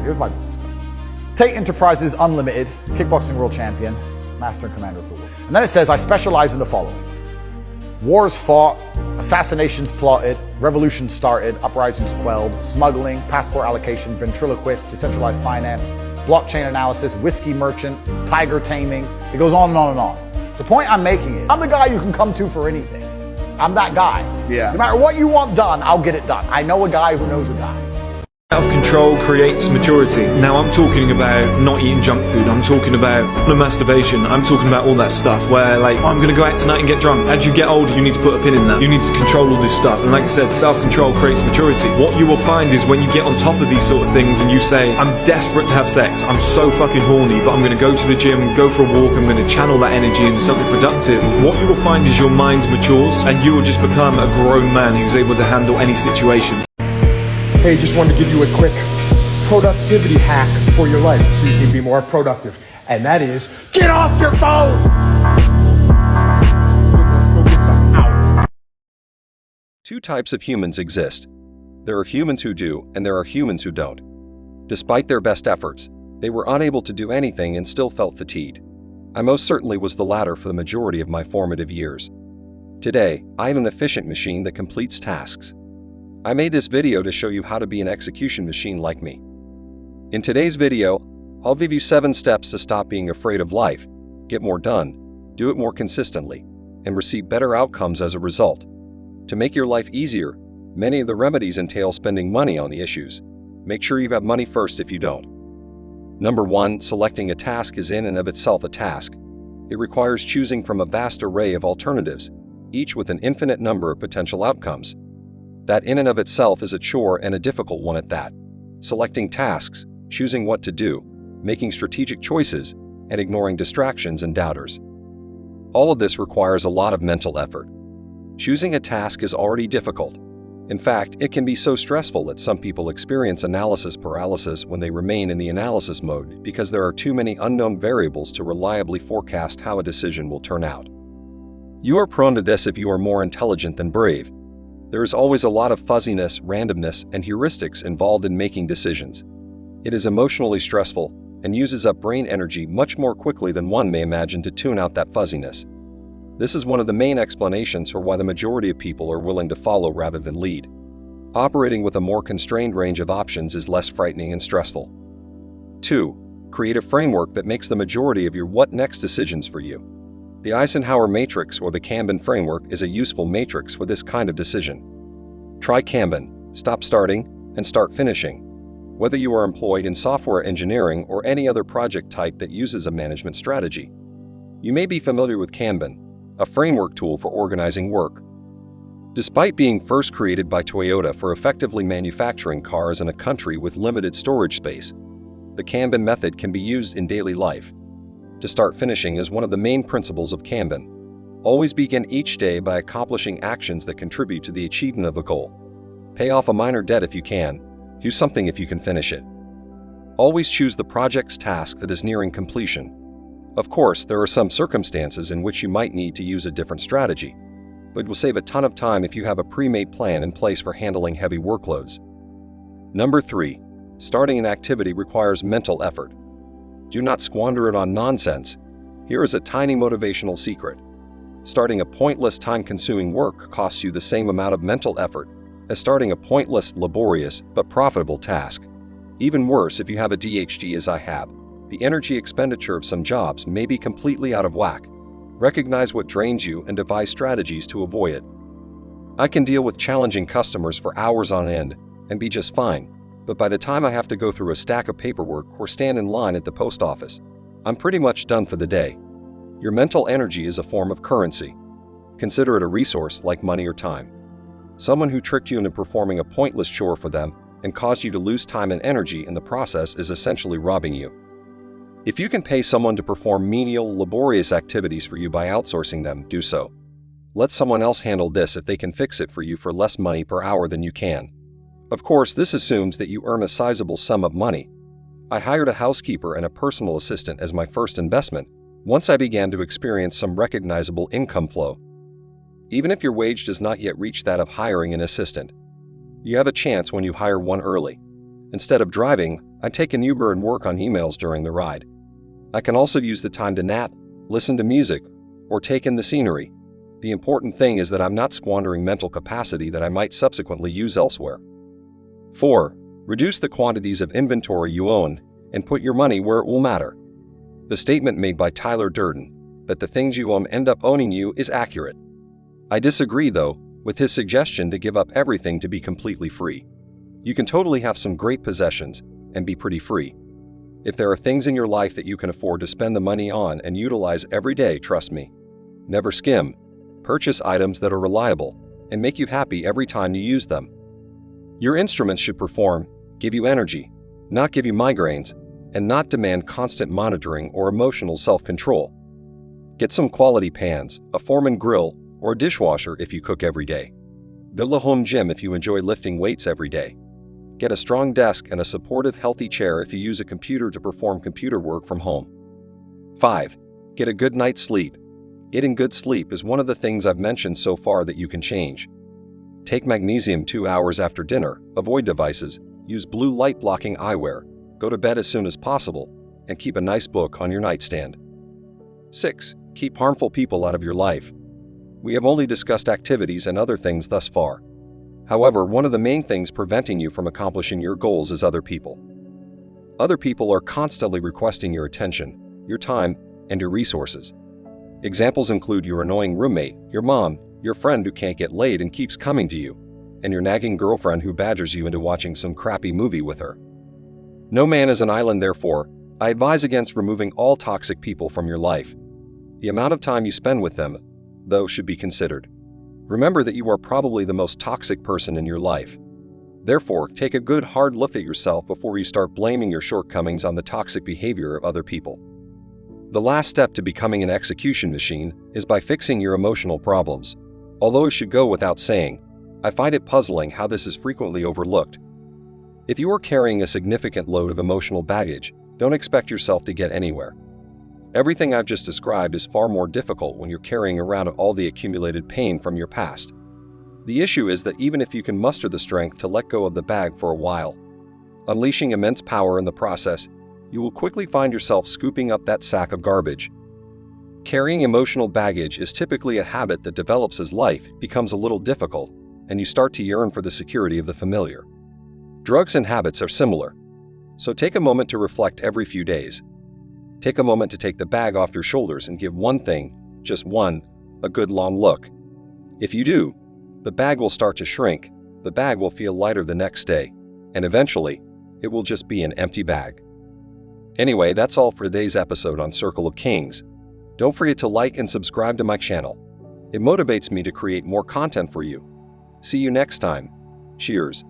Here's my business card. Tate Enterprises Unlimited, kickboxing world champion, master and commander of the world. And then it says, I specialize in the following: wars fought, assassinations plotted, revolutions started, uprisings quelled, smuggling, passport allocation, ventriloquist, decentralized finance, blockchain analysis, whiskey merchant, tiger taming. It goes on and on and on. The point I'm making is, I'm the guy you can come to for anything. I'm that guy. Yeah. No matter what you want done, I'll get it done. I know a guy who knows a guy. Self-control creates maturity. Now I'm talking about not eating junk food. I'm talking about no masturbation. I'm talking about all that stuff where like, oh, I'm going to go out tonight and get drunk. As you get older, you need to put a pin in that. You need to control all this stuff. And like I said, self-control creates maturity. What you will find is when you get on top of these sort of things and you say, I'm desperate to have sex. I'm so fucking horny, but I'm going to go to the gym, go for a walk. I'm going to channel that energy into something productive. What you will find is your mind matures and you will just become a grown man who's able to handle any situation. Hey, just wanted to give you a quick productivity hack for your life so you can be more productive. And that is, get off your phone! Go get some out. Two types of humans exist. There are humans who do, and there are humans who don't. Despite their best efforts, they were unable to do anything and still felt fatigued. I most certainly was the latter for the majority of my formative years. Today, I am an efficient machine that completes tasks. I made this video to show you how to be an execution machine like me. In today's video, I'll give you 7 steps to stop being afraid of life, get more done, do it more consistently, and receive better outcomes as a result. To make your life easier, many of the remedies entail spending money on the issues. Make sure you have money first if you don't. Number 1, selecting a task is in and of itself a task. It requires choosing from a vast array of alternatives, each with an infinite number of potential outcomes. That in and of itself is a chore and a difficult one at that. Selecting tasks, choosing what to do, making strategic choices, and ignoring distractions and doubters. All of this requires a lot of mental effort. Choosing a task is already difficult. In fact, it can be so stressful that some people experience analysis paralysis when they remain in the analysis mode because there are too many unknown variables to reliably forecast how a decision will turn out. You are prone to this if you are more intelligent than brave. There is always a lot of fuzziness, randomness, and heuristics involved in making decisions. It is emotionally stressful and uses up brain energy much more quickly than one may imagine to tune out that fuzziness. This is one of the main explanations for why the majority of people are willing to follow rather than lead. Operating with a more constrained range of options is less frightening and stressful. 2. Create a framework that makes the majority of your what next decisions for you. The Eisenhower matrix or the Kanban framework is a useful matrix for this kind of decision. Try Kanban, stop starting, and start finishing. Whether you are employed in software engineering or any other project type that uses a management strategy. You may be familiar with Kanban, a framework tool for organizing work. Despite being first created by Toyota for effectively manufacturing cars in a country with limited storage space, the Kanban method can be used in daily life. To start finishing is one of the main principles of Kanban. Always begin each day by accomplishing actions that contribute to the achievement of a goal. Pay off a minor debt if you can. Do something if you can finish it. Always choose the project's task that is nearing completion. Of course, there are some circumstances in which you might need to use a different strategy, but it will save a ton of time if you have a pre-made plan in place for handling heavy workloads. Number 3. Starting an activity requires mental effort. Do not squander it on nonsense. Here is a tiny motivational secret. Starting a pointless, time-consuming work costs you the same amount of mental effort as starting a pointless, laborious, but profitable task. Even worse if you have a DHD as I have. The energy expenditure of some jobs may be completely out of whack. Recognize what drains you and devise strategies to avoid it. I can deal with challenging customers for hours on end and be just fine, but by the time I have to go through a stack of paperwork or stand in line at the post office, I'm pretty much done for the day. Your mental energy is a form of currency. Consider it a resource like money or time. Someone who tricked you into performing a pointless chore for them and caused you to lose time and energy in the process is essentially robbing you. If you can pay someone to perform menial, laborious activities for you by outsourcing them, do so. Let someone else handle this if they can fix it for you for less money per hour than you can. Of course, this assumes that you earn a sizable sum of money. I hired a housekeeper and a personal assistant as my first investment once I began to experience some recognizable income flow. Even if your wage does not yet reach that of hiring an assistant, you have a chance when you hire one early. Instead of driving, I take an Uber and work on emails during the ride. I can also use the time to nap, listen to music, or take in the scenery. The important thing is that I'm not squandering mental capacity that I might subsequently use elsewhere. 4. Reduce the quantities of inventory you own and put your money where it will matter. The statement made by Tyler Durden, that the things you own end up owning you, is accurate. I disagree, though, with his suggestion to give up everything to be completely free. You can totally have some great possessions and be pretty free. If there are things in your life that you can afford to spend the money on and utilize every day, trust me. Never skim. Purchase items that are reliable and make you happy every time you use them. Your instruments should perform, give you energy, not give you migraines, and not demand constant monitoring or emotional self-control. Get some quality pans, a Foreman grill, or a dishwasher if you cook every day. Build a home gym if you enjoy lifting weights every day. Get a strong desk and a supportive, healthy chair if you use a computer to perform computer work from home. 5. Get a good night's sleep. Getting good sleep is one of the things I've mentioned so far that you can change. Take magnesium 2 hours after dinner, avoid devices, use blue light blocking eyewear, go to bed as soon as possible, and keep a nice book on your nightstand. 6. Keep harmful people out of your life. We have only discussed activities and other things thus far. However, one of the main things preventing you from accomplishing your goals is other people. Other people are constantly requesting your attention, your time, and your resources. Examples include your annoying roommate, your mom, your friend who can't get laid and keeps coming to you, and your nagging girlfriend who badgers you into watching some crappy movie with her. No man is an island, therefore, I advise against removing all toxic people from your life. The amount of time you spend with them, though, should be considered. Remember that you are probably the most toxic person in your life. Therefore, take a good hard look at yourself before you start blaming your shortcomings on the toxic behavior of other people. The last step to becoming an execution machine is by fixing your emotional problems. Although it should go without saying, I find it puzzling how this is frequently overlooked. If you are carrying a significant load of emotional baggage, don't expect yourself to get anywhere. Everything I've just described is far more difficult when you're carrying around all the accumulated pain from your past. The issue is that even if you can muster the strength to let go of the bag for a while, unleashing immense power in the process, you will quickly find yourself scooping up that sack of garbage. Carrying emotional baggage is typically a habit that develops as life becomes a little difficult, and you start to yearn for the security of the familiar. Drugs and habits are similar, so take a moment to reflect every few days. Take a moment to take the bag off your shoulders and give one thing, just one, a good long look. If you do, the bag will start to shrink, the bag will feel lighter the next day, and eventually, it will just be an empty bag. Anyway, that's all for today's episode on Circle of Kings. Don't forget to like and subscribe to my channel. It motivates me to create more content for you. See you next time. Cheers.